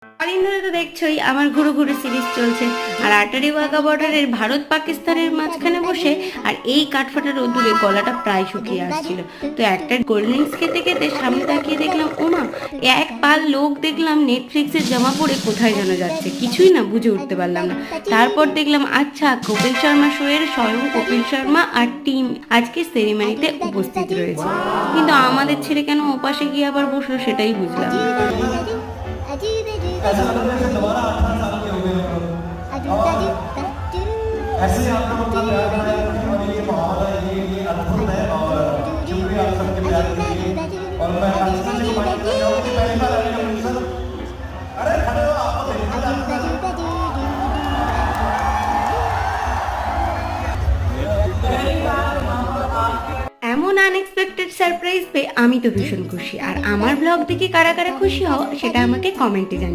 কদিন ধরে তো দেখছোই আমার ঘুরু ঘুরু সিরিজ চলছে, আর আটারি ওয়াঘা বর্ডারের ভারত পাকিস্তানের মাঝখানে বসে আর এই কাঠফাটা রোদ্দুরে গলাটা প্রায় শুকিয়ে আসছিল। তো একটা কোল্ড ড্রিঙ্কস খেতে খেতে সামনে তাকিয়ে দেখলাম ওমা, এক পাল লোক দেখলাম নেটফ্লিক্সের জামা পরে কোথায় যেন যাচ্ছে, কিছুই না বুঝে উঠতে পারলাম না। তারপর দেখলাম আচ্ছা, কপিল শর্মা শো এর স্বয়ং কপিল শর্মা আর টিম আজকে সেরিমনিতে উপস্থিত রয়েছে। কিন্তু আমাদের ছেলে কেন ওপাশে গিয়ে আবার বসলো সেটাই বুঝলাম না। ऐसा लग रहा है कि दोबारा 18 साल के हो गए हम लोग। ऐसे ही आपका मतलब प्यार बनाए रखें और ये माहौल है, ये अद्भुत है और शुक्रिया आप सबके प्यार के लिए। और मैं अंशुल जी को माइक कर रहा हूँ कि पहली बार आएंगे अंशुल। अरे खड़े हो आप এমন আনএক্সপেক্টেড সারপ্রাইজ পেয়ে আমি তো ভীষণ খুশি। আর আমার ব্লগ দেখে কারা কারা খুশি হও সেটা আমাকে কমেন্টে জানিও।